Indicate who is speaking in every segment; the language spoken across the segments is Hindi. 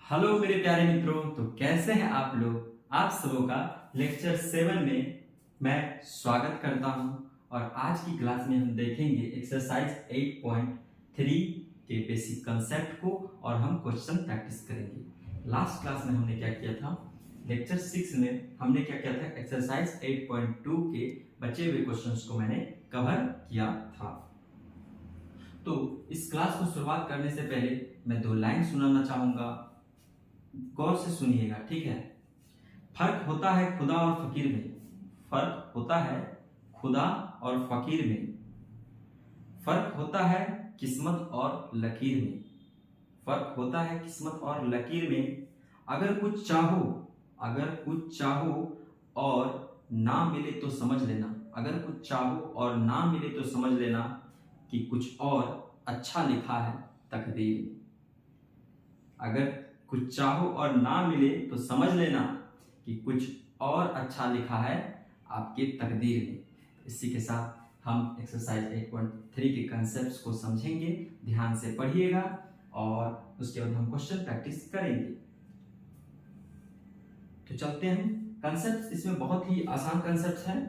Speaker 1: हेलो मेरे प्यारे मित्रों, तो कैसे हैं आप लोग। आप सबों का लेक्चर 7 में मैं स्वागत करता हूं। और आज की क्लास में हम देखेंगे एक्सरसाइज 8.3 के बेसिक कंसेप्ट को और हम क्वेश्चन प्रैक्टिस करेंगे। लास्ट क्लास में हमने क्या किया था, लेक्चर 6 में हमने क्या किया था, एक्सरसाइज 8.2 के बचे हुए क्वेश्चंस को मैंने कवर किया था। तो इस क्लास को शुरुआत करने से पहले मैं 2 लाइन सुनाना चाहूंगा, गौर से सुनिएगा, ठीक है। फर्क होता है खुदा और फकीर में, फर्क होता है खुदा और फकीर में, फर्क होता है किस्मत और लकीर में, फर्क होता है किस्मत और लकीर में। अगर कुछ चाहो, अगर कुछ चाहो और ना मिले तो समझ लेना, अगर कुछ चाहो और ना मिले तो समझ लेना कि कुछ और अच्छा लिखा है तकदीर में। अगर कुछ चाहो और ना मिले तो समझ लेना कि कुछ और अच्छा लिखा है आपके तकदीर में। इसी के साथ हम एक्सरसाइज 8.3 के कंसेप्ट्स को समझेंगे, ध्यान से पढ़िएगा और उसके बाद हम क्वेश्चन प्रैक्टिस करेंगे। तो चलते हैं। कंसेप्ट्स इसमें बहुत ही आसान कंसेप्ट्स हैं,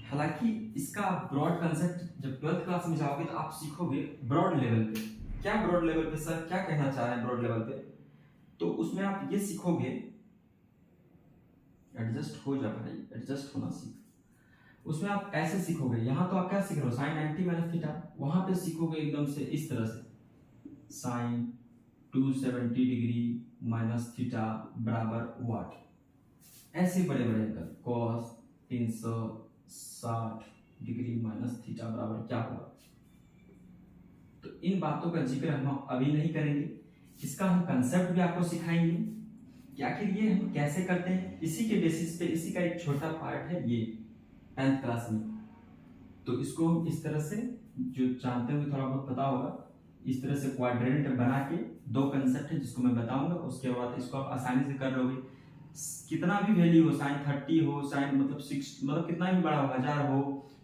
Speaker 1: हालांकि इसका ब्रॉड कंसेप्ट जब 12th क्लास में जाओगे तो आप सीखोगे ब्रॉड लेवल पे। क्या ब्रॉड लेवल पे सर क्या कहना चाह रहे हैं ब्रॉड लेवल पे, तो उसमें आप ये सीखोगे, एडजस्ट हो जा भाई, एडजस्ट होना सीख। उसमें आप ऐसे सीखोगे, यहां तो आप क्या सीख रहे हो, साइन 90 माइनस थीटा, वहां पे सीखोगे एकदम से इस तरह से, साइन 270 डिग्री माइनस थीटा बराबर वाट, ऐसे बड़े बड़े angle, cos 360 degree minus theta बराबर क्या होगा। तो इन बातों का जिक्र हम अभी नहीं करेंगे, इसका हम कंसेप्ट भी आपको सिखाएंगे कि आखिर ये हम कैसे करते हैं। इसी के बेसिस पे इसी का एक छोटा पार्ट है ये 10th क्लास में। तो इसको हम इस तरह से, जो जानते होंगे थोड़ा बहुत पता होगा, इस तरह से क्वाड्रेंट बना के 2 कंसेप्ट है जिसको मैं बताऊंगा, उसके बाद इसको आप आसानी से कर लोगे। कितना भी वैल्यू हो, साइन 30 हो, साइन मतलब 6 मतलब कितना भी बड़ा हो, 1000 हो,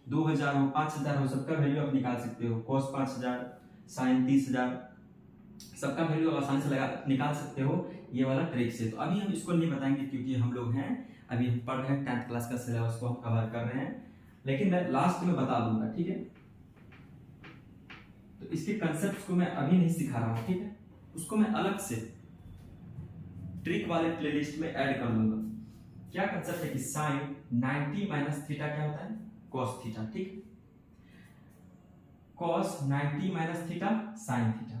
Speaker 1: 2000 हो, 5000 हो, सबका वैल्यू आप निकाल सकते हो। cos 5000, साइन 30000, सबका वैल्यू आसानी से लगा निकाल सकते हो ये वाला ट्रिक से। तो अभी हम इसको नहीं बताएंगे क्योंकि हम लोग हैं अभी हम पढ़ रहे हैं 10th क्लास का सिलेबस को हम कवर कर रहे हैं, लेकिन मैं लास्ट में बता दूंगा, ठीक है। तो इसके कंसेप्ट्स को मैं अभी नहीं सिखा रहा हूं, ठीक है, उसको मैं अलग से ट्रिक वाले प्लेलिस्ट में ऐड कर दूंगा। क्या कंसेप्ट है कि साइन 90 माइनस थीटा क्या होता है, कॉस थीटा, ठीक। Cos 90 minus theta sine theta,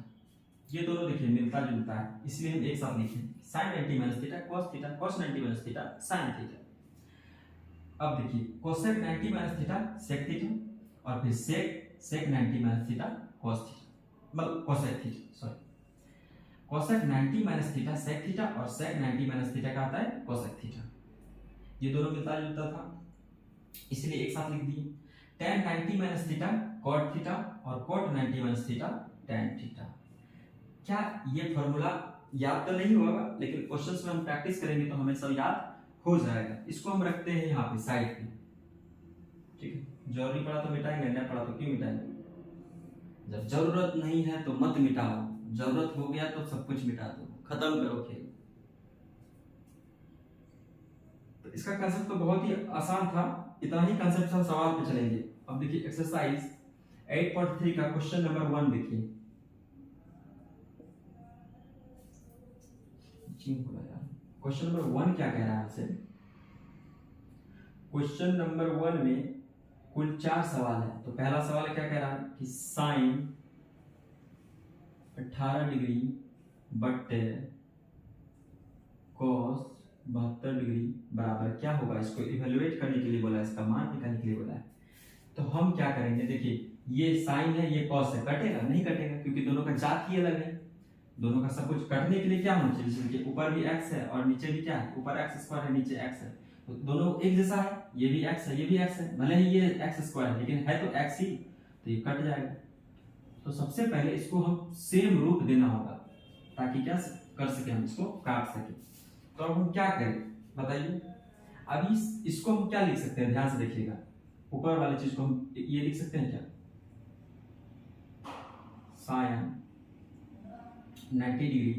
Speaker 1: ये दोनों देखिए मिलता जुलता है, इसलिए हम एक साथ लिखें, sin 90 minus theta cos theta, cos 90 minus theta sin theta. अब देखिए cosec 90 minus theta sec theta, और फिर sec 90 minus theta cos theta, मतलब cosec theta, sorry, cosec 90 minus theta sec theta और sec 90 माइनस थीटा का आता है cosec थीटा। ये दोनों मिलता जुलता था, इसलिए एक साथ लिख दिए। tan 90 minus theta cot theta और cot 90 minus theta tan theta. क्या ये फॉर्मूला याद तो नहीं होगा, लेकिन क्वेश्चंस में हम प्रैक्टिस करेंगे तो हमें सब याद हो जाएगा। इसको हम रखते हैं यहाँ पे साइड पे, ठीक है। जरूरी पड़ा तो मिटाएंगे, नहीं पड़ा तो क्यों मिटाएंगे। जब जरूरत नहीं है तो मत मिटाओ, जरूरत हो गया तो सब कुछ मिटा दो, खत्म करो खेल। तो इसका कंसेप्ट तो बहुत ही आसान था, इतना ही कंसेप्ट हम सवाल पे चलेंगे। अब देखिए एक्सरसाइज 8.3 का क्वेश्चन नंबर 1 देखिए। क्वेश्चन नंबर 1 क्या कह रहा है आपसे। क्वेश्चन नंबर 1 में कुल 4 सवाल है। तो पहला सवाल क्या कह रहा है कि साइन 18 डिग्री बट्टे कॉस 72 डिग्री बराबर क्या होगा। इसको इवेलुएट करने के लिए बोला है, इसका मान निकालने के लिए बोला है। तो हम क्या करेंगे, देखिए ये साइन है, ये कॉस है, कटेगा नहीं कटेगा क्योंकि दोनों का जात ही अलग है। दोनों का सब कुछ कटने के लिए क्या होना चाहिए, जैसे ऊपर भी x है और नीचे भी क्या है, ऊपर x स्क्वायर है नीचे x है, तो दोनों एक जैसा है, ये भी x है ये भी x है, भले ही ये x स्क्वायर है लेकिन है तो x ही, तो ये कट जाएगा। तो सबसे पहले इसको हम सेम रूप देना होगा ताकि क्या कर सके, हम इसको काट सके। तो अब हम क्या करें बताइए। अभी इसको हम क्या लिख सकते हैं, ध्यान से देखिएगा, ऊपर वाली चीज को हम ये लिख सकते हैं क्या, साइन 90 डिग्री।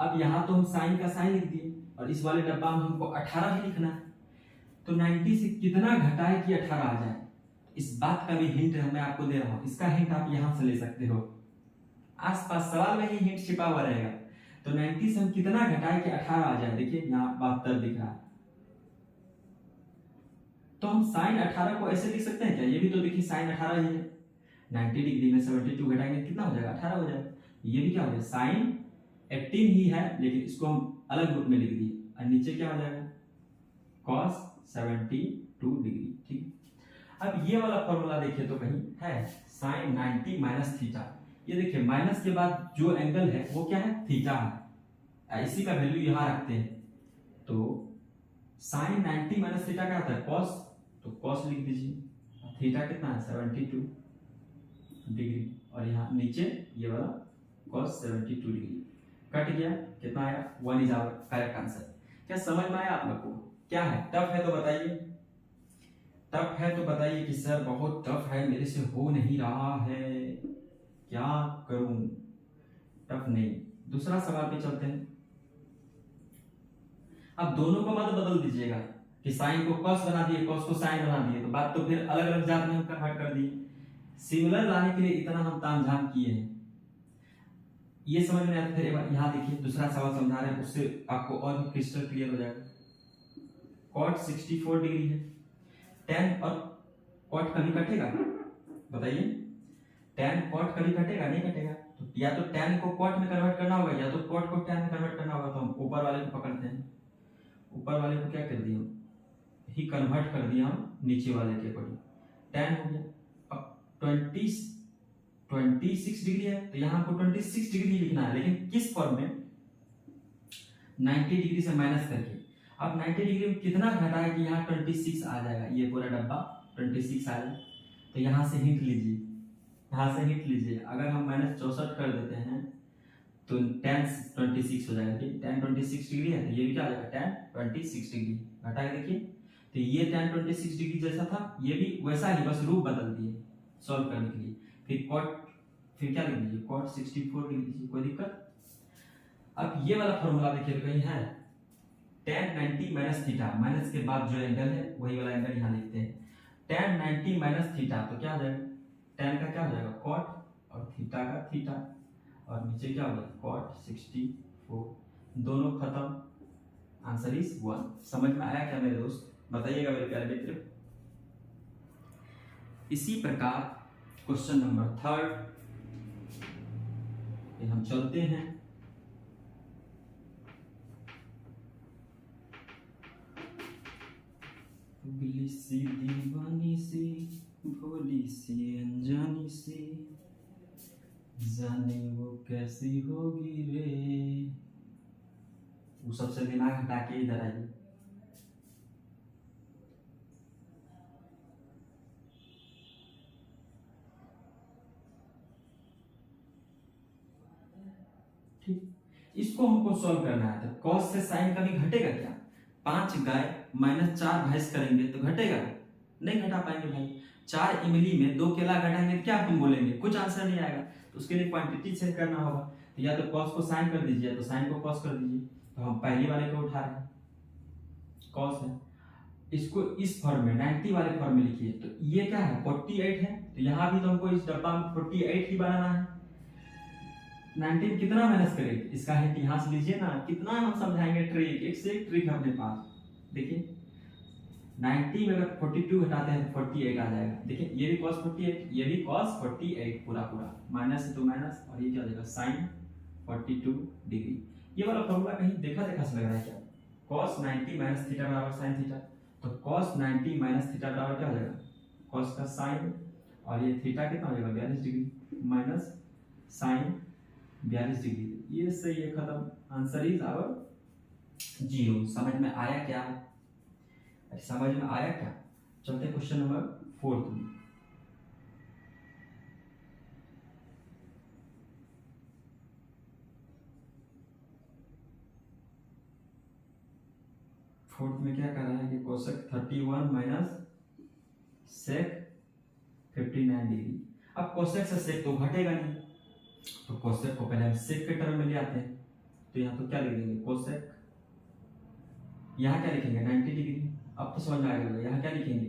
Speaker 1: अब यहाँ तो हम साइन का साइन लिख दिए और इस वाले डब्बा में हमको 18 ही लिखना है, तो 90 से कितना घटाए कि 18 आ जाए। इस बात का भी हिंट मैं आपको दे रहा हूँ, इसका हिंट आप यहाँ से ले सकते हो, आसपास सवाल में ही हिंट छिपा हुआ रहेगा। तो 90 से हम कितना घटाए कि 18 आ जाए, देखिए यहाँ 72 दिख रहा है, तो हम साइन 18 को ऐसे लिख सकते हैं क्या, ये भी तो देखिए साइन 18 ही है, 90 डिग्री में 72 घटाएंगे कितना हो जाएगा, 18 हो जाएगा। ये भी क्या हो जाएगा, साइन 18 ही है लेकिन इसको हम अलग रूप में लिख दिए, और नीचे क्या हो जाएगा, cos 72 डिग्री। ठीक, अब ये वाला फॉर्मूला देखिए तो कहीं है, साइन 90 माइनस थीटा, ये देखिए माइनस के बाद जो एंगल है वो क्या है, थीटा है, इसी का वैल्यू यहाँ रखते हैं, तो साइन 90 माइनस थीटा क्या होता है, cos, तो cos लिख दीजिए, थीटा कितना है 72 डिग्री, और यहाँ नीचे ये वाला cos 72 डिग्री कट गया, कितना आया 1 इज आवर करेक्ट आंसर। क्या समझ में आया आप लोग को, क्या है, टफ है तो बताइए, टफ है तो बताइए कि सर बहुत टफ है, मेरे से हो नहीं रहा है, क्या करूं, टफ नहीं। दूसरा सवाल पे चलते हैं। अब दोनों को मत बदल दीजिएगा कि साइन को cos बना दिए, cos को साइन बना दिए, तो बात तो फिर अलग अलग जात में हम कन्वर्ट कर दिए। सिमिलर लाने के लिए इतना हम तामझाम किए हैं, ये समझ में आता है। फिर यहाँ देखिए दूसरा सवाल समझा रहे हैं, उससे आपको और भी क्रिस्टल क्लियर हो जाएगा। cot 64 डिग्री है, tan और cot कभी कटेगा, बताइए, tan cot कभी कटेगा, नहीं कटेगा, तो या तो tan को cot में कन्वर्ट करना होगा या तो cot को tan में कन्वर्ट करना होगा, तो हम ऊपर वाले को पकड़ते हैं, ऊपर वाले को क्या कर दिया ही कन्वर्ट कर दिया हम नीचे वाले के अकॉर्डिंग, tan हो गया। अब 26 डिग्री है तो यहाँ आपको 26 डिग्री लिखना है, लेकिन किस फॉर्म में, 90 डिग्री से माइनस करके। अब 90 डिग्री में कितना घटाए कि यहाँ 26 आ जाएगा, ये पूरा डब्बा 26 आएगा, तो यहाँ से हिंट लीजिए, यहाँ से हिंट लीजिए, अगर हम -64 कर देते हैं तो tan 26 हो जाएगा, ठीक, tan 26 डिग्री है तो ये भी क्या हो जाएगा, tan 26 डिग्री, घटा के देखिए, तो ये tan 26 डिग्री जैसा था, ये भी वैसा ही, बस रूप बदल दिए सॉल्व करने के लिए। फिर फिर क्या लिख दीजिए, cot 64 लिख दीजिए, कोई दिक्कत। अब ये वाला फॉर्मूला देखिए तो कहीं है, tan 90 माइनस थीटा, माइनस के बाद जो एंगल है वही वाला एंगल यहाँ लिखते हैं, tan 90 माइनस थीटा, तो क्या हो जाएगा, tan का क्या हो जाएगा cot और थीटा का थीटा, और नीचे क्या हो जाएगा cot 64, दोनों खत्म, आंसर इज 1। समझ में आया क्या मेरे दोस्त, बताइएगा मेरे प्यारे मित्र। इसी प्रकार क्वेश्चन नंबर 3 हम चलते हैं। बिल्ली सी दीवानी सी, भोली सी अनजानी सी, जाने वो कैसी होगी रे, वो सबसे दिमाग हटा के इधर आइए। ठीक, इसको हमको सॉल्व करना है, तो cos से sin कभी घटेगा क्या, 5 गाय -4 भैंस करेंगे तो घटेगा, नहीं घटा पाएंगे भाई। 4 इमली में 2 केला घटाएंगे तो क्या तुम बोलेंगे, कुछ आंसर नहीं आएगा, तो उसके लिए क्वांटिटी चेंज करना होगा, तो या तो cos को sin कर दीजिए, तो sin को cos कर दीजिए, तो हम पहली वाले को उठा रहे हैं, cos है, इसको इस फॉर्म में 90 वाले फॉर्म में लिखिए, तो ये क्या है 48 है, तो यहाँ भी तो हमको इस डब्बा में 48 ही बनाना है। 19 कितना माइनस करेंगे, इसका हिंट यहाँ से लीजिए ना, कितना हम समझाएंगे ट्रिक, एक से एक ट्रिक है अपने पास। देखिए 90 में अगर 42 घटाते हैं तो 48 आ जाएगा, देखिए ये भी cos 48, ये भी cos 48, पूरा पूरा माइनस है तो माइनस, और ये क्या हो जाएगा sin 42 डिग्री। ये वाला फॉर्मूला कहीं देखा देखा से लग रहा है क्या, cos 90 माइनस थीटा बराबर sin थीटा, तो cos 90 माइनस थीटा बराबर क्या हो जाएगा, cos का sin, और ये थीटा कितना हो जाएगा 42 डिग्री माइनस sin 42 डिग्री, ये सही है, खत्म, आंसर इज आवर 0। समझ में आया क्या, समझ में आया क्या। चलते क्वेश्चन नंबर 4 में। फोर्थ में क्या कर रहा है कि कोसेक 31 माइनस सेक 59 डिग्री। अब कोसेक से सेक तो घटेगा नहीं, तो कोसेक को पहले हम सेक के टर्म में ले आते हैं, तो यहाँ तो क्या लिख देंगे कोसेक, यहाँ क्या लिखेंगे 90 डिग्री। अब तो समझ में आ गया, यहाँ क्या लिखेंगे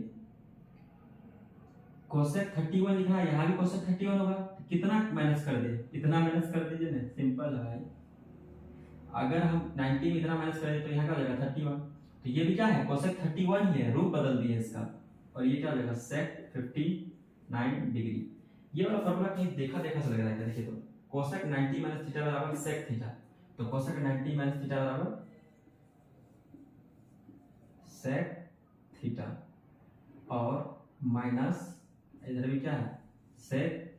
Speaker 1: कोसेक 31 लिखा है, यहाँ भी कोसेक 31 होगा। तो कितना माइनस कर दे, इतना माइनस कर दीजिए ना, सिंपल है भाई। अगर हम 90 में इतना माइनस करें तो यहाँ क्या हो जाएगा 31। तो ये भी क्या है कोसेक 31 ही है, रूप बदल दिए इसका। और ये क्या हो जाएगा सेक 59 डिग्री। ये वाला फॉर्मूला कहीं देखा देखा सा लग रहा है, देखिए तो कोसेक 90 माइनस थीटा बराबर सेक थीटा। तो कोसेक 90 माइनस थीटा बराबर सेक थीटा, और माइनस इधर भी क्या है सेक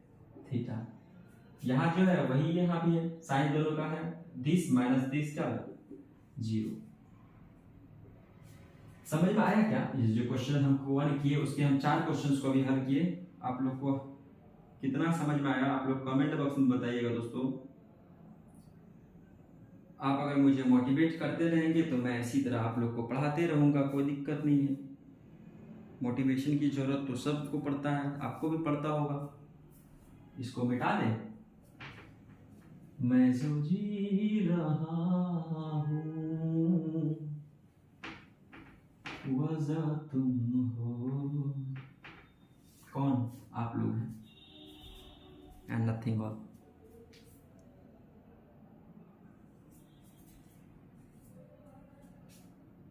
Speaker 1: थीटा। यहाँ जो है वही यहाँ भी है, साइन दोनों का है, दिस माइनस दिस क्या है 0। समझ में आया क्या? ये जो क्वेश्चन हमको 1 किए उसके हम 4 क्वेश्चंस को भी हल किए। आप लोग को कितना समझ में आया आप लोग कमेंट बॉक्स में बताइएगा दोस्तों। आप अगर मुझे मोटिवेट करते रहेंगे तो मैं इसी तरह आप लोग को पढ़ाते रहूंगा, कोई दिक्कत नहीं है। मोटिवेशन की जरूरत तो सबको पड़ता है, आपको भी पड़ता होगा। इसको मिटा दें, मैं जो जी रहा हूँ वजह तुम हो। कौन? आप लोग हैं and nothing all.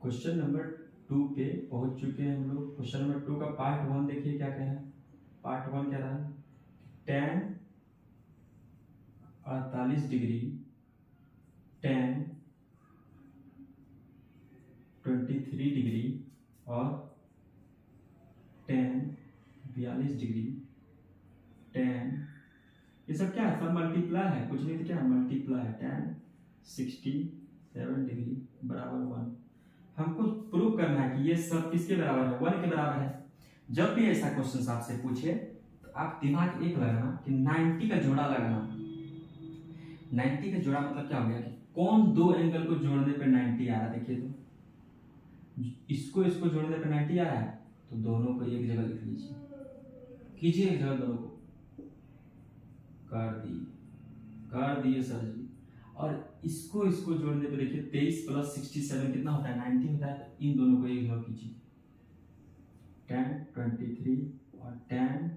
Speaker 1: Question number 2 पे पहुंच चुके हैं हम लोग। क्वेश्चन नंबर 2 का पार्ट 1 देखिए क्या कह रहा है। पार्ट 1 कह रहा है tan 48 डिग्री tan 23 डिग्री और tan 42 डिग्री tan, ये सब क्या है, सब मल्टीप्लाई है, कुछ नहीं तो क्या है मल्टीप्लाई है। tan 67 डिग्री बराबर 1। हमको प्रूव करना है कि ये सब किसके बराबर है, 1 के बराबर है। जब भी ऐसा क्वेश्चन आपसे पूछे तो आप दिमाग एक लगाना कि 90 का जोड़ा लगाना। 90 का जोड़ा मतलब क्या हो गया कि कौन दो एंगल को जोड़ने पे 90 आ रहा है। देखिए तो इसको इसको जोड़ने पे 90 आ रहा है, तो दोनों को एक जगह लिख लीजिए, कीजिए एक जगह, दोनों को कर दिए सर जी। और इसको इसको जोड़ने पे देखिए 23 + 67 कितना होता है 90 होता है। तो इन दोनों को एक जगह कीजिए, tan 23 और tan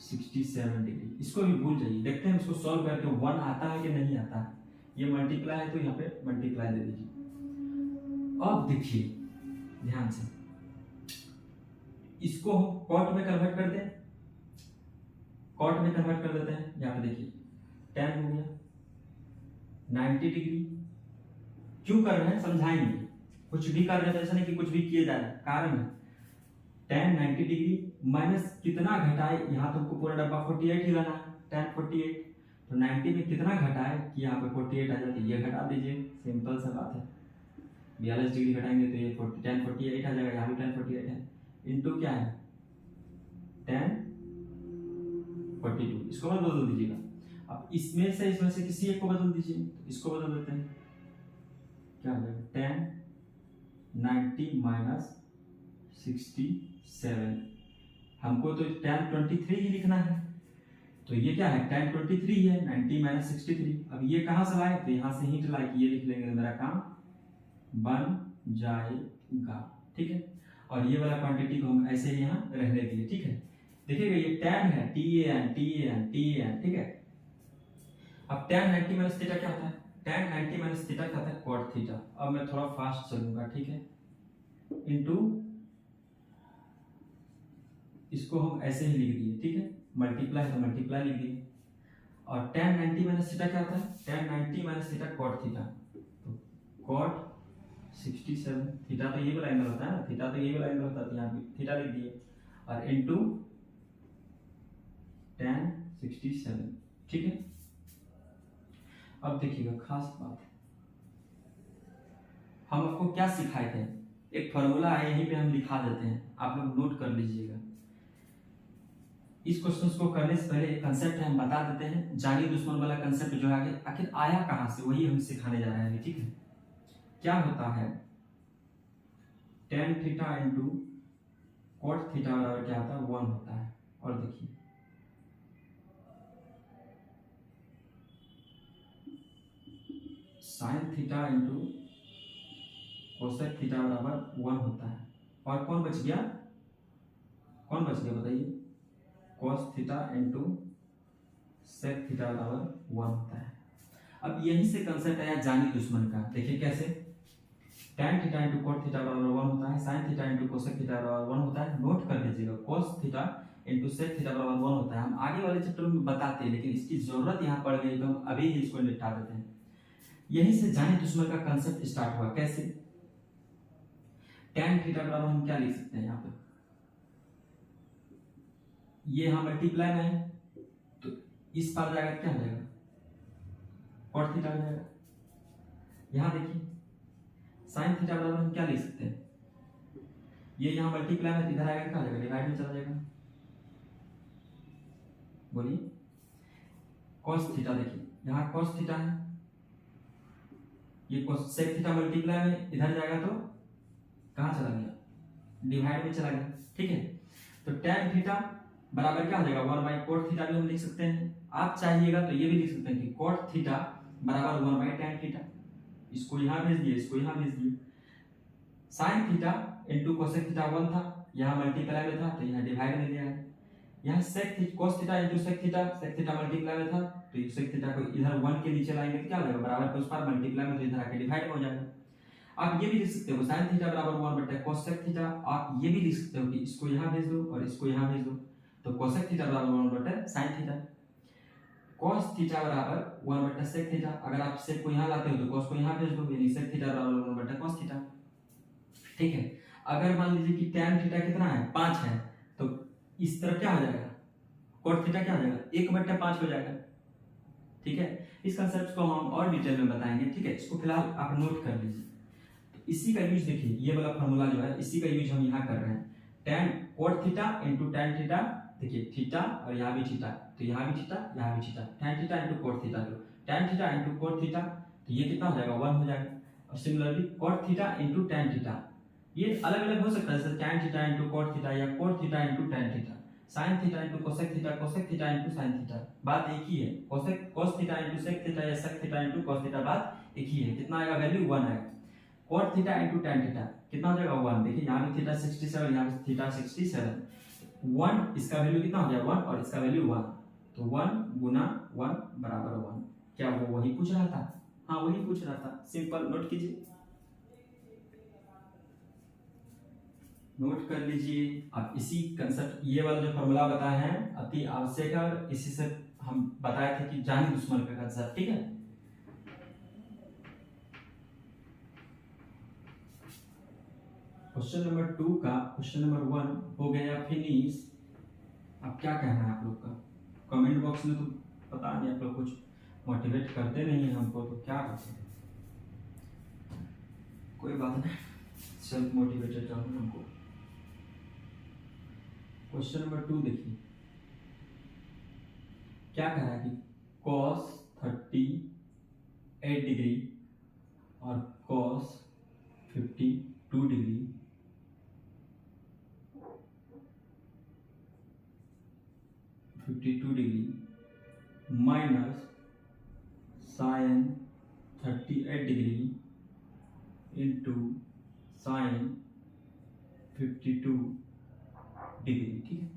Speaker 1: 67 डिग्री। इसको भी भूल जाइए, देखते हैं इसको सॉल्व करके 1 आता है कि नहीं आता है। ये मल्टीप्लाई है तो यहाँ पे मल्टीप्लाई दे दीजिए। अब देखिए ध्यान से, इसको हम कॉट में कन्वर्ट कर दें, कॉट में कन्वर्ट कर देते हैं। यहाँ पे देखिए tan हो गया 90 डिग्री। क्यों कर रहे हैं समझाएंगे, कुछ भी कर रहे हैं ऐसा नहीं कि कुछ भी किए जा रहे हैं, कारण है tan 90 डिग्री माइनस कितना घटाए, यहाँ तुमको पूरा डब्बा 48 ही लाना है, tan 48। तो 90 में कितना घटाए कि यहाँ पे 48 आ जाती है, ये घटा दीजिए, सिंपल सा बात है। 42 डिग्री घटाएंगे तो ये tan 48 आ जाएगा, यहाँ भी tan 48 है, इंटू क्या है tan 42। इसको मत बदल दीजिएगा। अब इसमें से किसी एक को बदल दीजिए, तो इसको बदल देते हैं, क्या हो जाएगा tan 90 माइनस 67। हमको तो tan 23 ही लिखना है, तो ये क्या है tan 23 है, 90 माइनस 63। अब ये कहाँ से लाए, तो यहाँ से हिंट लाए कि ये लिख लेंगे तो मेरा काम बन जाएगा, ठीक है। और ये वाला क्वांटिटी को हम ऐसे ही यहाँ रहने दिए, ठीक है। देखिएगा ये tan है, tan, ठीक है। अब tan 90 माइनस थीटा क्या होता है, tan 90 माइनस थीटा क्या होता है cot थीटा। अब मैं थोड़ा फास्ट चलूंगा, ठीक है, इनटू इसको हम ऐसे ही लिख दिए, ठीक है, मल्टीप्लाई है तो मल्टीप्लाई लिख दिए। और tan 90 माइनस थीटा क्या होता है, tan 90 minus theta cot theta. तो cot 67, थीटा तो ये वाला एंगल होता है ना, थीटा तो ये वाला एंगल होता है, यहाँ पे थीटा लिख दिए, और इनटू tan 67, ठीक है। अब देखिएगा खास बात, हम आपको क्या सिखाए थे, एक फॉर्मूला है यहीं पे हम लिखा देते हैं, आप लोग नोट कर लीजिएगा। इस क्वेश्चन को करने से पहले एक कंसेप्ट है हम बता देते हैं, जानी दुश्मन वाला कंसेप्ट जो आगे आखिर आया कहां से, वही हम सिखाने जा रहे हैं, ठीक है। क्या होता है tan theta into cot theta बराबर क्या होता है 1 होता है। और देखिए sine theta into cosec theta बराबर 1 होता है। और कौन बच गया बताइए, cos theta into sec theta बराबर 1 होता है। अब यहीं से कंसेप्ट आया जानी दुश्मन का। देखिए कैसे, tan theta into cot theta बराबर 1 होता है, sine theta into cosec theta बराबर 1 होता है। नोट कर लीजिएगा, cos theta into sec theta बराबर 1 होता है। हम आगे वाले चैप्टर में बताते हैं, लेकिन इसकी जरूरत यहाँ पड़ गई तो हम अभी ही इसको निपटा देते हैं। यहीं से जानी दुश्मन का कंसेप्ट स्टार्ट हुआ। कैसे, tan थीटा बराबर हम क्या लिख सकते हैं यहाँ पे, ये यहाँ मल्टीप्लाई में है तो इस पार जाएगा क्या हो जाएगा, cot थीटा हो जाएगा। यहाँ देखिए साइन थीटा बराबर हम क्या लिख सकते हैं, ये यहाँ मल्टीप्लाई में इधर आएगा क्या हो जाएगा, डिवाइड में चला जाएगा। बोलिए, cos थीटा, देखिए यहाँ cos थीटा है, ये सेक थीटा मल्टीप्लाई में इधर जाएगा तो कहाँ चला गया, डिवाइड में चला गया। ठीक है, तो tan थीटा बराबर क्या हो जाएगा, 1 बाई कोट थीटा भी हम लिख सकते हैं। आप चाहिएगा तो ये भी लिख सकते हैं कि कोट थीटा बराबर 1 बाई tan थीटा। इसको यहाँ भेज दिए, इसको यहाँ भेज दिए। Sign theta into cosec theta 1 था, यहाँ मल्टीप्लाई में था तो यहाँ डिवाइड में दिया है। यहाँ sec theta cos theta into sec theta multiply में था तो सेक थीटा को इधर 1 के नीचे लाएंगे तो क्या हो जाएगा, बराबर को उस पार मल्टीप्लाई में तो इधर आके डिवाइड हो जाएगा। आप ये भी लिख सकते हो साइन थीटा बराबर 1 बटा कोसेक थीटा। आप ये भी लिख सकते हो कि इसको यहाँ भेज दो और इसको यहाँ भेज दो तो कोसेक थीटा बराबर 1 बटा साइन थीटा। cos थीटा बराबर 1 बटा सेक थीटा। अगर आप सेक को यहाँ लाते हो तो cos को यहाँ भेज दो, यानी सेक थीटा बराबर 1 बटा cos थीटा। ठीक है, अगर मान लीजिए कि tan थीटा कितना है, 5 है, तो इस तरफ क्या हो जाएगा, cot थीटा क्या हो जाएगा, 1 बटा 5 हो जाएगा। ठीक है, इस कंसेप्ट को हम और डिटेल में बताएंगे। ठीक है, इसको फिलहाल आप नोट कर लीजिए। तो इसी का यूज देखिए, ये वाला फॉर्मूला जो है इसी का यूज हम यहाँ कर रहे हैं। tan cot theta into tan theta, देखिए थीटा और यहाँ भी थीटा तो यहाँ भी थीटा यहाँ भी theta, tan theta into cot theta, तो tan theta into cot theta तो ये कितना हो जाएगा, 1 हो जाएगा। और similarly cot theta into tan theta, ये अलग अलग हो सकता है, जैसे tan theta into cot theta या cot theta into tan theta, sin theta into cosec theta into sin theta, बात एक ही है। cos theta into sec theta या sec theta into cos theta, बात एक ही है। कितना आएगा, वैल्यू 1 आएगा। cot theta into tan theta कितना हो जाएगा, 1। देखिए यहाँ भी थीटा 67, यहाँ भी थीटा 67, 1 इसका वैल्यू कितना हो गया, 1 और इसका वैल्यू 1, तो 1 गुना 1 बराबर 1। क्या वो वही पूछ रहा था, हाँ वही पूछ रहा था। सिंपल, नोट कीजिए, नोट कर लीजिए। अब इसी कंसेप्ट, ये वाला जो फॉर्मूला बताए हैं अति आवश्यक है और इसी से हम बताए थे कि जानी दुश्मन का कंसेप्ट। ठीक है, क्वेश्चन नंबर 2 का क्वेश्चन नंबर 1 हो गया फिनिश। अब क्या कहना है आप लोग का, कमेंट बॉक्स में तो पता नहीं आप लोग कुछ मोटिवेट करते नहीं है हमको, तो क्या करते हैं, कोई बात नहीं, सेल्फ मोटिवेटेड रहना हमको। क्वेश्चन नंबर 2 देखिए क्या कह रहा है कि cos 38 डिग्री और cos 52 degree minus sine 38 degree into sine 52 degree. ठीक है,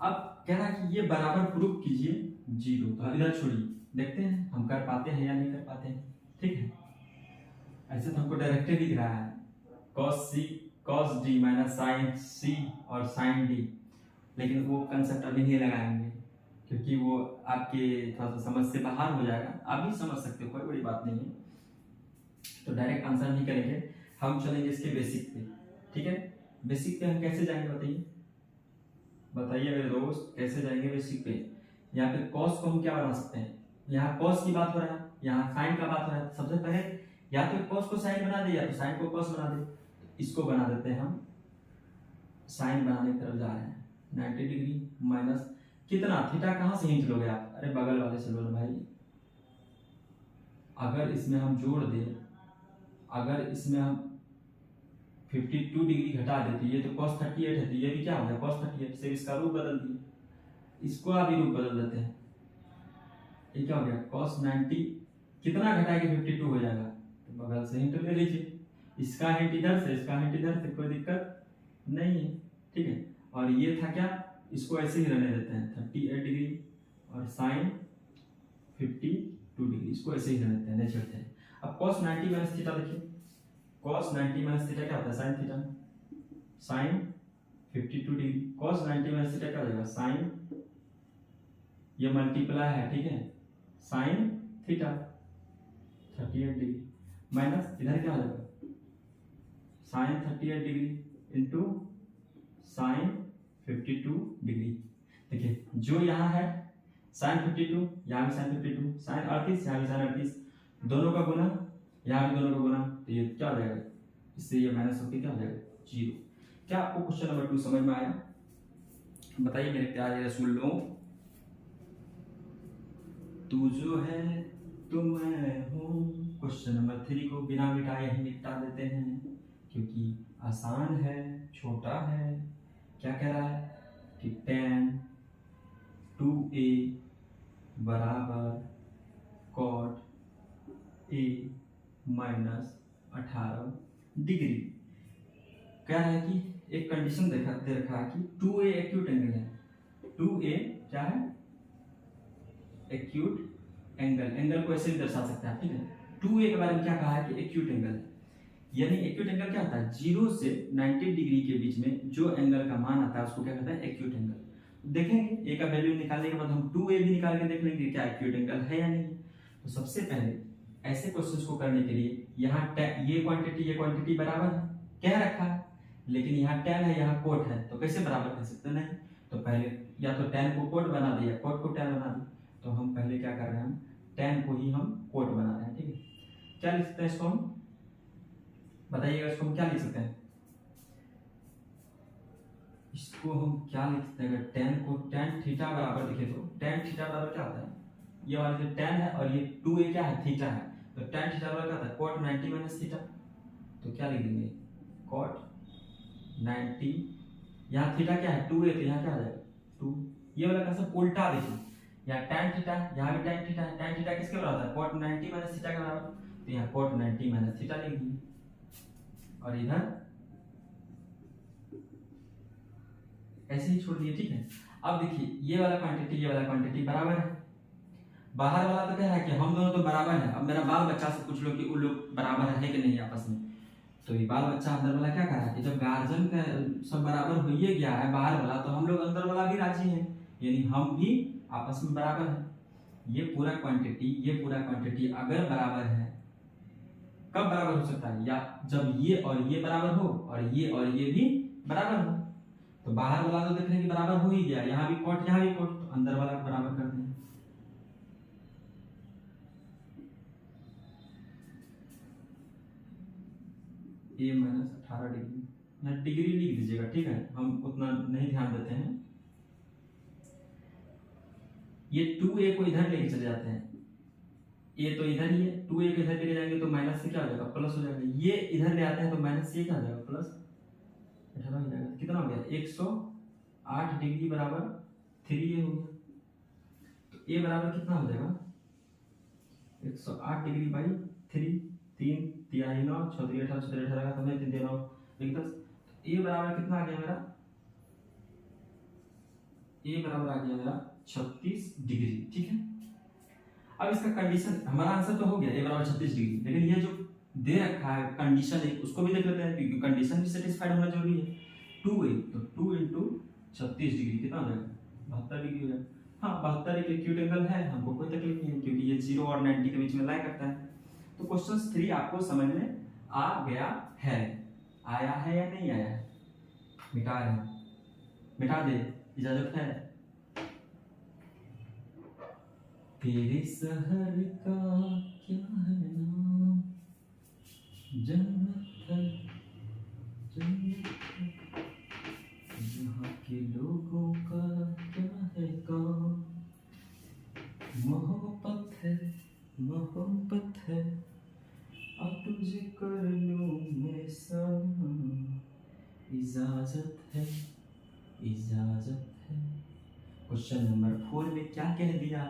Speaker 1: अब कह रहा है कि ये बराबर प्रूफ कीजिए 0। तो इधर छोड़िए, देखते हैं हम कर पाते हैं या नहीं कर पाते हैं। ठीक है, ऐसे तो हमको डायरेक्ट दिख रहा है cos d minus sine c और साइन d, लेकिन वो कंसेप्ट अभी नहीं लगाएंगे क्योंकि वो आपके थोड़ा सा समझ से बाहर हो जाएगा। आप भी समझ सकते हो, कोई बड़ी बात नहीं है, तो डायरेक्ट आंसर नहीं करेंगे, हम चलेंगे इसके बेसिक पे। ठीक है, बेसिक पे हम कैसे जाएंगे बताइए मेरे दोस्त, कैसे जाएंगे बेसिक पे। यहाँ पे cos को हम क्या बना सकते हैं, यहाँ cos की बात हो रहा है, यहाँ sin का बात हो रहा है। सबसे पहले या तो cos को sin बना दे या तो sin को cos बना दे। इसको बना देते हैं हम, sin बनाने की तरफ जा रहे हैं। 90 डिग्री माइनस कितना, थीटा कहाँ से हिंट लोगे आप, अरे बगल वाले से लो ना भाई। अगर इसमें हम जोड़ दे, अगर इसमें हम 52 डिग्री घटा देती है तो cos 38 है, तो ये भी क्या हो गया cos 38 से इसका रूप बदल दिए, इसको अभी रूप बदल देते हैं। ये क्या हो गया cos 90 कितना घटा के 52 हो जाएगा, तो बगल से हिंट ले लीजिए, इसका हिंट इधर से, इसका हिंट इधर से, कोई दिक्कत नहीं है, ठीक है। और ये था क्या, इसको ऐसे ही रहने देते हैं 38 डिग्री और साइन 52 डिग्री, इसको ऐसे ही रहने देते हैं, नहीं छेड़ते हैं। अब cos 90 माइनस थीटा देखिए, cos 90 माइनस थीटा क्या होता है, sine theta, sine 52 degree, cos 90 minus theta क्या हो जाएगा, साइन, ये मल्टीप्लाई है, ठीक है, साइन थीटा 38 डिग्री माइनस इधर क्या हो जाएगा, sine 38 degree into sine 52 degree. देखिए जो यहाँ है साइन 52, यहाँ भी साइन 52, साइन 38, यहाँ भी साइन 38, दोनों का गुना, यहाँ भी दोनों का गुना, तो ये क्या हो जाएगा, इससे ये माइनस होकर क्या हो जाएगा, 0। क्या आपको क्वेश्चन नंबर 2 समझ में आया? बताइए मेरे प्यारे रसूलों। तू जो है तो मैं हूँ, क्वेश्चन नंबर 3 को बिना मिटाए ही निपटा देते हैं, क्योंकि आसान है, छोटा है। क्या कह रहा है कि tan 2a बराबर cot a माइनस 18 डिग्री। क्या है कि एक कंडीशन दे रखा है कि 2a एक्यूट एंगल है, 2a क्या है, एक्यूट एंगल, एंगल को ऐसे भी दर्शा सकते हैं, ठीक है। 2a के बारे में क्या कहा है कि एक्यूट एंगल है, यानी एक्यूट एंगल क्या होता है, 0 से 90 डिग्री के बीच में जो एंगल का मान आता है उसको क्या कहते हैं, एक्यूट एंगल। देखेंगे ए का वैल्यू निकालने के बाद हम 2a भी निकाल के देख लेंगे क्या एक्यूट एंगल है या नहीं। तो सबसे पहले ऐसे क्वेश्चंस को करने के लिए यहाँ ये क्वांटिटी बराबर है, कह रखा है, लेकिन यहाँ tan है, यहाँ कोट है, तो कैसे बराबर कह सकते हैं, नहीं। तो पहले या तो tan को कोट बना दिया, कोट को tan बना दिया, तो हम पहले क्या कर रहे हैं, हम tan को ही हम कोट बना रहे हैं, ठीक है। क्या लिख सकते हैं इसको हम, बताइएगा, इसको हम क्या लिख सकते हैं, इसको हम क्या लिख सकते हैं, tan को tan थीटा बराबर, देखिए तो tan थीटा बराबर क्या होता है, ये वाला जो tan है और ये 2a क्या है, थीटा है, तो tan थीटा बराबर क्या होता है, cot 90 माइनस थीटा। तो क्या लिख देंगे, cot 90, यहाँ थीटा क्या है 2a, तो यहाँ क्या आ जाएगा 2, ये वाला कंसेप्ट उल्टा देखिए, यहाँ tan थीटा, यहाँ भी tan थीटा, tan थीटा किसके बराबर होता है, cot 90 माइनस थीटा के बराबर, तो यहाँ cot 90 माइनस थीटा लिख दिए, और इधर ऐसे ही छोड़ दिए, ठीक है। अब देखिए ये वाला क्वांटिटी, ये वाला क्वांटिटी बराबर है, बाहर वाला तो कह रहा है कि हम दोनों तो बराबर है। अब मेरा बाल बच्चा से पूछ लो कि उन लोग बराबर है कि नहीं आपस में, तो ये बाल बच्चा अंदर वाला क्या कह रहा है कि जब गार्जियन का सब बराबर हो ही गया है बाहर वाला, तो हम लोग अंदर वाला भी राजी है, यानी हम भी आपस में बराबर है। ये पूरा क्वांटिटी अगर बराबर है, कब बराबर हो सकता है, या जब ये और ये बराबर हो और ये भी बराबर हो। तो बाहर वाला तो देख रहे हैं कि बराबर हो ही गया, यहाँ भी कोट यहाँ भी कोट, तो अंदर वाला बराबर कर देंगे। a माइनस 18 डिग्री, यहाँ डिग्री लिख दीजिएगा, ठीक है, हम उतना नहीं ध्यान देते हैं। ये 2a को इधर लेके चले जाते हैं, a तो इधर ही है, 2a को इधर लेके जाएंगे तो माइनस से क्या हो जाएगा, प्लस हो जाएगा। ये इधर ले आते हैं तो माइनस से क्या हो जाएगा, प्लस 18 हो जाएगा। कितना हो गया, 108 डिग्री बराबर 3a हो गया। तो a बराबर कितना हो जाएगा, 108 डिग्री बाई 3, 3 तिहाई 9, 6 3 18, 6 18 का समय 3 3 9 1 10। ए बराबर कितना आ गया मेरा, ए बराबर आ गया मेरा 36 डिग्री, ठीक है। अब इसका कंडीशन, हमारा आंसर तो हो गया ए बराबर 36 डिग्री, लेकिन ये जो दे रखा है कंडीशन है उसको भी देख लेते हैं, क्योंकि कंडीशन भी सेटिस्फाइड होना जरूरी है। 2a तो 2 इंटू 36 डिग्री कितना हो जाएगा, 72 डिग्री हो जाएगा। हाँ 72 एक एक्यूट एंगल है, हमको कोई तकलीफ नहीं है, क्योंकि ये 0 और 90 के बीच में लाई करता है। तो क्वेश्चन 3 आपको समझ में आ गया है, आया है या नहीं आया है, मिटा रहे हैं, मिटा दे, इजाजत है। तेरे शहर का क्या है नाम, जन्नत है, जन्नत है, यहाँ के लोगों का क्या है काम, मोहब्बत है, मोहब्बत है, अब तुझे कर लूं मैं सलाम, इजाजत है, इजाजत है। क्वेश्चन नंबर 4 में क्या कह दिया,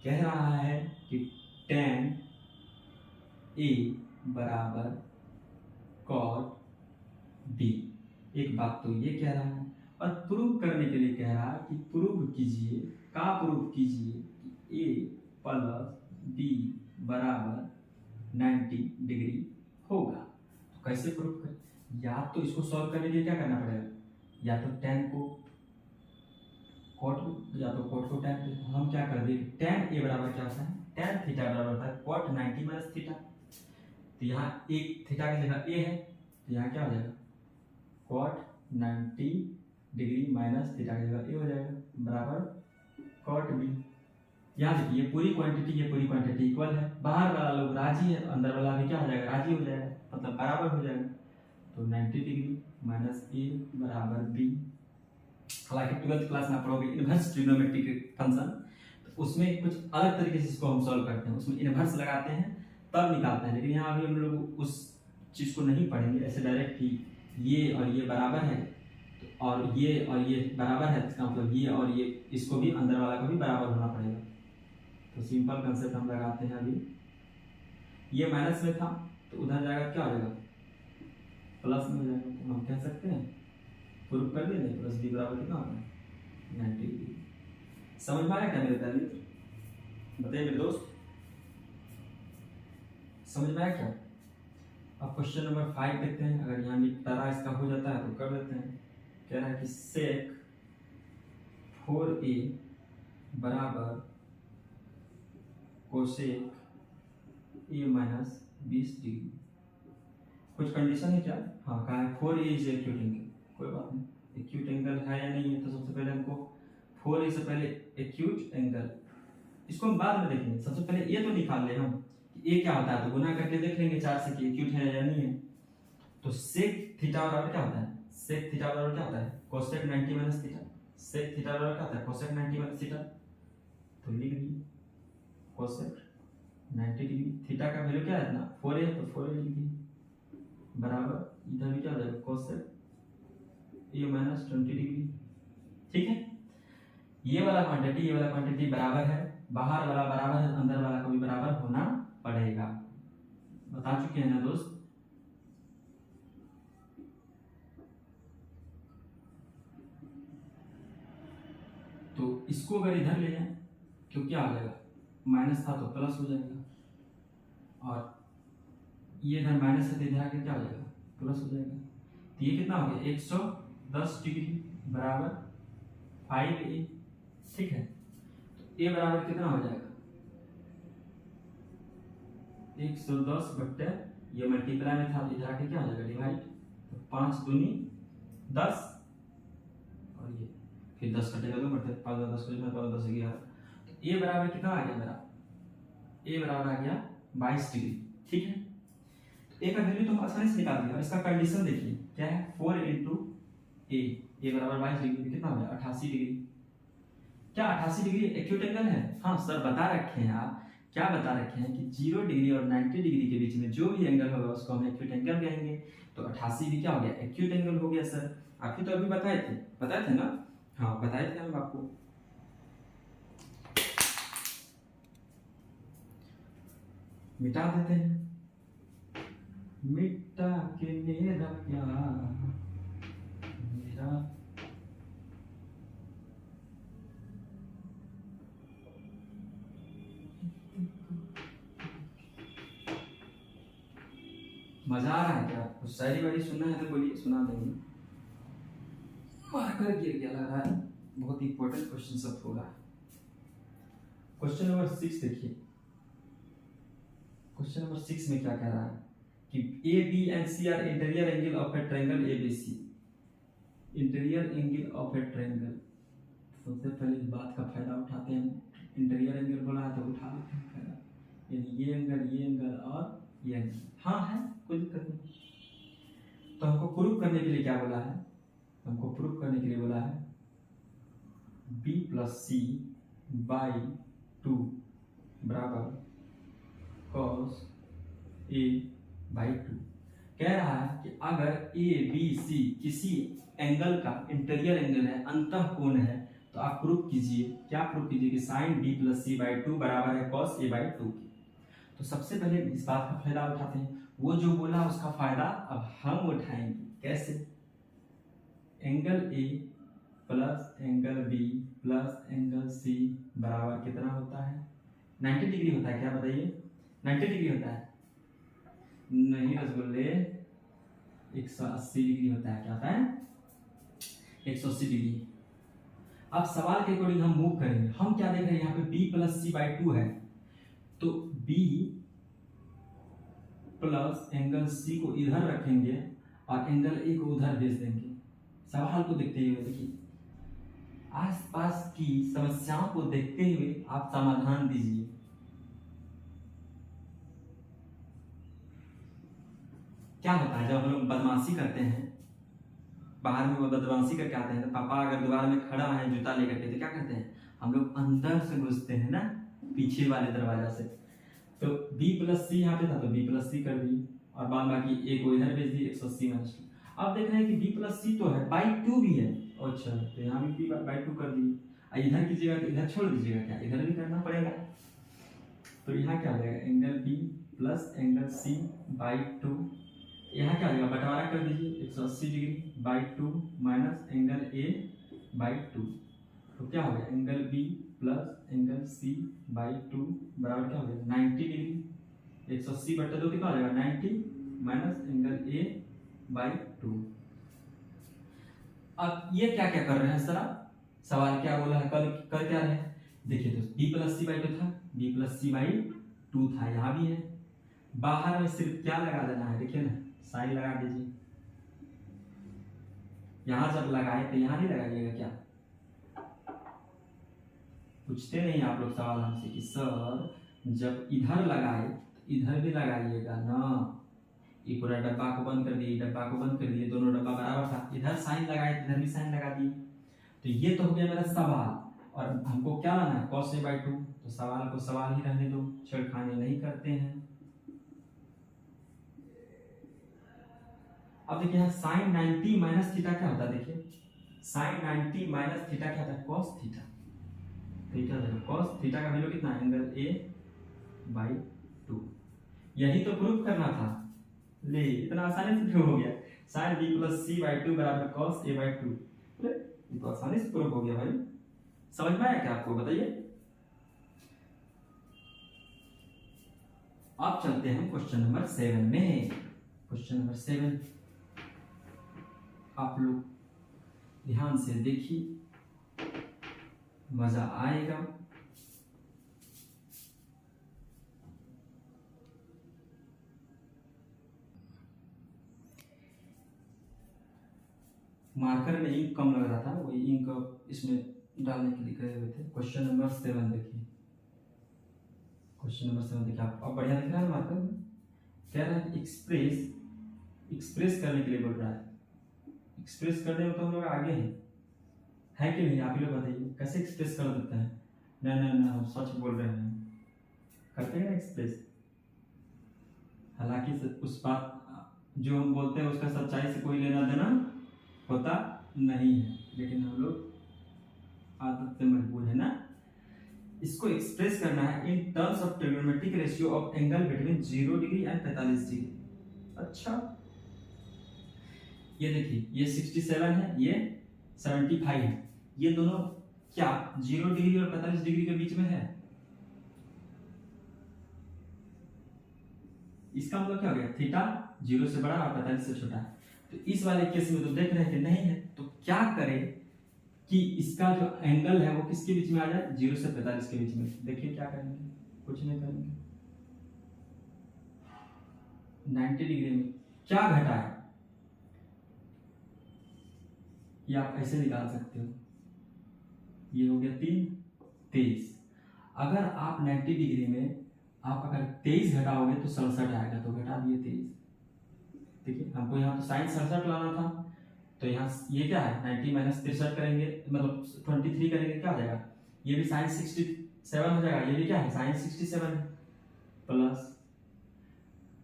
Speaker 1: कह रहा है कि tan ए बराबर कॉट बी। एक बात तो ये कह रहा है, और प्रूव करने के लिए कह रहा है कि प्रूव कीजिए, का प्रूव कीजिए कि ए प्लस बी बराबर 90 डिग्री होगा। तो कैसे प्रूव करें? या तो इसको सॉल्व करने के लिए क्या करना पड़ेगा, या तो tan को cot को, या तो cot को tan को। हम क्या कर देंगे, tan ए बराबर क्या होता है, tan थीटा बराबर होता है cot 90 माइनस थीटा। तो यहाँ एक थीटा की जगह ए है, तो यहाँ क्या हो जाएगा, cot 90 डिग्री माइनस थीटा की जगह ए हो जाएगा बराबर cot बी। यहाँ देखिए ये पूरी क्वांटिटी इक्वल है, बाहर वाला लोग राजी है, अंदर वाला भी क्या हो जाएगा, राजी हो जाएगा, मतलब बराबर हो जाएगा। तो 90 डिग्री माइनस ए बराबर बी। हालांकि 12th क्लास में आप पढ़ोगे इनवर्स ट्रिग्नोमेट्रिक फंक्शन, तो उसमें कुछ अलग तरीके से इसको हम सॉल्व करते हैं, उसमें इनवर्स लगाते हैं तब निकालते हैं। लेकिन यहाँ अभी हम लोग उस चीज को नहीं पढ़ेंगे ऐसे डायरेक्ट कि ये और ये बराबर है, तो और ये बराबर है, इसका मतलब ये और ये, इसको भी अंदर वाला को भी बराबर होना पड़ेगा। तो सिंपल कंसेप्ट हम लगाते हैं। अभी ये माइनस में था तो उधर जाएगा क्या हो जाएगा, प्लस में हो जाएगा। तो हम कह सकते हैं प्रूफ कर देंगे प्लस बी बराबर कितना होगा, 90 डिग्री। समझ में आया क्या मेरे प्यारे मित्र, बताइए मेरे दोस्त, समझ में आया क्या? अब क्वेश्चन नंबर 5 देखते हैं। अगर यहाँ निपटारा इसका हो जाता है तो कर देते हैं। कह रहा है कि सेक 4a बराबर कोसेक a माइनस 20 डिग्री। कुछ कंडीशन है क्या? हाँ, कहा है 4a इज एक्यूट एंगल। कोई बात नहीं, एक्यूट एंगल है या नहीं है, तो सबसे पहले हमको 4a से पहले एक्यूट एंगल, इसको हम बाद में देखेंगे। सबसे पहले ये तो निकाल ले हम कि ए क्या होता है, तो गुना करके देख लेंगे 4 से कि एक्यूट है या नहीं है। तो सेक थीटा बराबर क्या होता है, सेक थीटा बराबर क्या होता है, cosec 90 minus theta. Sec theta बराबर क्या होता है, कोसेक 90 माइनस थीटा। तो लिख दिए कोसेक 90 डिग्री। थीटा का वैल्यू क्या है ना, 4a, तो 4a लिख दिए बराबर इधर भी क्या हो जाएगा, कोसेक a माइनस 20 डिग्री। ठीक है, ये वाला क्वांटिटी बराबर है, बाहर वाला बराबर है, अंदर वाला को भी बराबर होना पड़ेगा। बता चुके हैं ना दोस्त। तो इसको अगर इधर ले जाए क्यों क्या आ जाएगा, माइनस था तो प्लस हो जाएगा, और ये इधर माइनस है तो इधर आके क्या हो जाएगा, प्लस हो जाएगा। तो ये कितना हो गया, 110 डिग्री बराबर 5a। ठीक है, तो a बराबर कितना हो जाएगा, 110 बट्टे ये मल्टीप्लाई में था, इधर आके क्या हो जाएगा, डिवाइड। तो 5 दूनी 10, और ये फिर 10 कटेगा तो बट्टे 5 10 को 10 11। तो a बराबर कितना आ गया मेरा, a बराबर आ गया 22 डिग्री। ठीक है, तो a का वैल्यू तो हम आसानी से निकाल दिया। इसका कंडीशन देखिए क्या है, 4 इंटू a बराबर 22 डिग्री, कितना हो गया 88 डिग्री। क्या 88 डिग्री एक्यूट एंगल है? हाँ सर, बता रखे हैं आप, क्या बता रखे हैं कि 0 डिग्री और 90 डिग्री के बीच में जो भी एंगल होगा उसको हम एक्यूट एंगल कहेंगे। तो 88 भी क्या हो गया, एक्यूट एंगल हो गया। सर आप ही तो अभी बताए थे ना? हाँ बताए थे हम आपको। मिटा देते हैं, मिटा के मेरा प्यार मेरा। मजा आ रहा है क्या? कुछ शायरी वारी सुनना है तो बोलिए, सुना देंगे। मार्कर गिर गया लग रहा है, बहुत इंपॉर्टेंट क्वेश्चन सब होगा। क्वेश्चन नंबर 6 देखिए। क्वेश्चन नंबर 6 में क्या कह रहा है कि A B and C are interior angle of a triangle ABC. Interior angle of a triangle, सबसे पहले इस बात का फायदा उठाते हैं। इंटीरियर एंगल बोला है तो उठा लेते हैं फायदा, यानी ये एंगल और ये एंगल। हाँ है, कोई दिक्कत नहीं। तो हमको प्रूफ करने के लिए क्या बोला है, हमको प्रूफ करने के लिए बोला है b प्लस सी बाई 2 बराबर cos a बाई 2। कह रहा है कि अगर ए बी सी किसी एंगल का इंटीरियर एंगल है, अंतःकोण है, तो आप प्रूफ कीजिए। क्या प्रूफ कीजिए कि sine b plus C by 2 बराबर है cos a बाई 2 की। तो सबसे पहले इस बात का फायदा उठाते हैं, वो जो बोला उसका फायदा अब हम उठाएंगे। कैसे? Angle A plus angle B plus angle C बराबर कितना होता है? 90 डिग्री होता है क्या, बताइए? 90 डिग्री होता है? नहीं रसगुल्ले, 180 डिग्री होता है। क्या होता है? 180 डिग्री। अब सवाल के अकॉर्डिंग हम मूव करेंगे। हम क्या देख रहे हैं, यहाँ पे b प्लस सी बाई 2 है, तो b प्लस एंगल सी को इधर रखेंगे और एंगल ए को उधर भेज देंगे। सवाल को देखते हुए, देखिए आसपास की समस्याओं को देखते हुए आप समाधान दीजिए। क्या होता है जब हम लोग बदमाशी करते हैं, बाहर में वो बदमाशी करके आते हैं, तो पापा अगर दीवार में खड़ा है जूता लेकर के, तो क्या करते हैं हम लोग? अंदर से घुसते हैं ना, पीछे वाले दरवाजा से। तो b प्लस सी यहाँ पे था तो b प्लस सी कर दिए और बाद बाकी a को इधर भेज दिए 180 माइनस 2। अब देख रहे हैं कि b प्लस सी तो है, बाई 2 भी है। अच्छा, तो यहाँ भी b बाई 2 कर दिए। इधर की जगह इधर छोड़ दीजिएगा, क्या इधर भी करना पड़ेगा। तो यहाँ क्या हो जाएगा? Angle b plus angle c by 2। यहाँ क्या हो जाएगा? बंटवारा कर दीजिए, 180 degree by 2 minus angle a by 2। तो क्या हो गया? Angle b plus angle c by 2 बराबर क्या हो गया? 90 डिग्री। 180 बटे 2 कितना हो जाएगा? 90 माइनस एंगल a बाई 2। अब ये क्या क्या कर रहे हैं सर? सवाल क्या बोला है, कर क्या रहे हैं? देखिए तो b प्लस सी बाई 2 था, b प्लस सी बाई 2 था, यहाँ भी है। बाहर में सिर्फ क्या लगा देना है, देखिए ना, साइन लगा दीजिए। यहां जब लगाए तो यहां नहीं लगाइएगा क्या? पूछते नहीं आप लोग सवाल हमसे कि सर जब इधर लगाए तो इधर भी लगाइएगा ना। ये पूरा डब्बा को बंद कर दिए, डब्बा को बंद कर दिए, दोनों डब्बा बराबर था, इधर साइन लगाए इधर भी साइन लगा दिए। तो ये तो हो गया मेरा सवाल, और हमको क्या लाना है? cos a by 2। तो सवाल को सवाल ही रहने दो, छेड़खानी नहीं करते हैं। अब देखिए यहाँ साइन 90 माइनस थीटा क्या होता है? देखिए साइन 90 माइनस थीटा क्या होता है? cos theta. थीटा देखो cos थीटा का वैल्यू कितना है? Angle a by 2। यही तो प्रूफ करना था। ले, इतना आसानी से प्रूफ हो गया। Sine b plus C by 2 बराबर cos a बाई 2। ये तो आसानी से प्रूफ हो गया भाई। समझ में आया क्या आपको? बताइए। अब चलते हैं क्वेश्चन नंबर 7 में। क्वेश्चन नंबर 7 आप लोग ध्यान से देखिए, मजा आएगा। मार्कर में इंक कम लग रहा था, वही इंक इसमें डालने के लिए गए हुए थे। क्वेश्चन नंबर 7 देखिए, क्वेश्चन नंबर 7 देखिए। आप अब बढ़िया दिख रहा है मार्कर में। कह रहा है कि एक्सप्रेस करने के लिए बोल रहा है। एक्सप्रेस करने में तो हम लोग आगे हैं, कि नहीं? आप ही लोग बताइए कैसे एक्सप्रेस कर देते हैं। ना ना ना, हम सच बोल रहे हैं, करते हैं एक्सप्रेस। हालांकि उस बात जो हम बोलते हैं उसका सच्चाई से कोई लेना देना होता नहीं है, लेकिन हम लोग आदत से मजबूर है ना। इसको एक्सप्रेस करना है in terms of trigonometric ratio of angle between 0 degree and 45 degree. अच्छा, ये देखिए, ये 67 है, ये 75 है। ये दोनों क्या 0 डिग्री और 45 डिग्री के बीच में है? इसका मतलब क्या हो गया? थीटा 0 से बड़ा और 45 से छोटा है। तो इस वाले केस में तो देख रहे हैं कि नहीं है, तो क्या करें कि इसका जो एंगल है वो किसके बीच में आ जाए? 0 से 45 के बीच में। देखिए क्या करेंगे, कुछ नहीं करेंगे। 90 डिग्री में क्या घटा है ये आप ऐसे निकाल सकते हो। ये हो गया 3, 23। अगर आप 90 डिग्री में आप अगर 23 घटाओगे तो 67 आएगा, तो घटा दिए 23। देखिए हमको यहाँ तो साइन 67 लाना था, तो यहाँ ये क्या है? 90 माइनस 63 करेंगे, मतलब 23 करेंगे, क्या हो जाएगा? ये भी साइन 67 हो जाएगा। ये भी क्या है? साइन 67 है। प्लस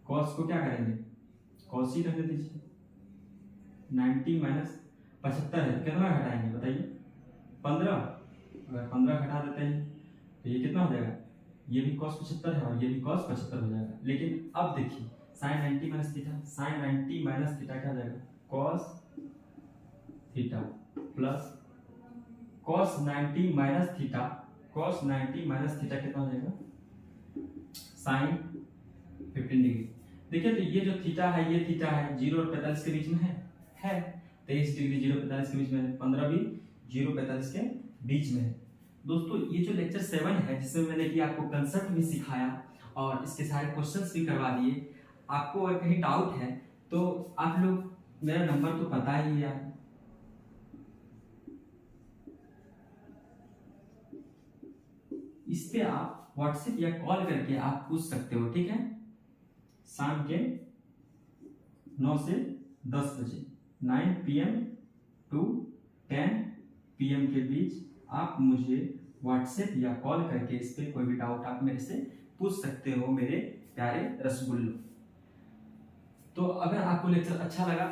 Speaker 1: कॉस को क्या करेंगे? कॉस ही रहने दीजिए। 90 माइनस 75 है, कितना घटाएंगे बताइए? 15। अगर 15 घटा देते हैं तो ये कितना हो जाएगा? ये भी cos 75 है और ये भी cos 75 हो जाएगा। लेकिन अब देखिए sin 90 minus theta, sin 90 minus theta क्या हो जाएगा, cos theta plus cos 90 minus theta, cos 90 minus theta कितना हो जाएगा, sin 15 डिग्री। देखिए तो ये जो थीटा है, ये थीटा है 0 और 45 के बीच में है 23 डिग्री 0 45 के बीच में है, 15 भी 0 45 के बीच में है। दोस्तों ये जो लेक्चर 7 है जिसमें मैंने कि आपको कंसेप्ट भी सिखाया और इसके सारे क्वेश्चंस भी करवा दिए, आपको अगर कहीं डाउट है तो आप लोग, मेरा नंबर तो पता ही है, इस पे आप व्हाट्सएप या कॉल करके आप पूछ सकते हो, ठीक है। शाम के 9 से 10 बजे 9 PM to 10 PM के बीच आप मुझे व्हाट्सएप या कॉल करके इस पे कोई भी डाउट आप मेरे से पूछ सकते हो मेरे प्यारे रसगुल्लो। तो अगर आपको लेक्चर अच्छा लगा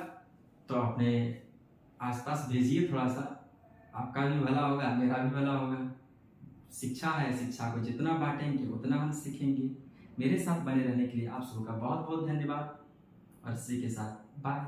Speaker 1: तो अपने आसपास भेजिए, थोड़ा सा आपका भी भला होगा, मेरा भी भला होगा। शिक्षा है, शिक्षा को जितना बांटेंगे उतना हम सीखेंगे। मेरे साथ बने रहने के लिए आप सबका बहुत बहुत धन्यवाद और इसी के साथ बाय।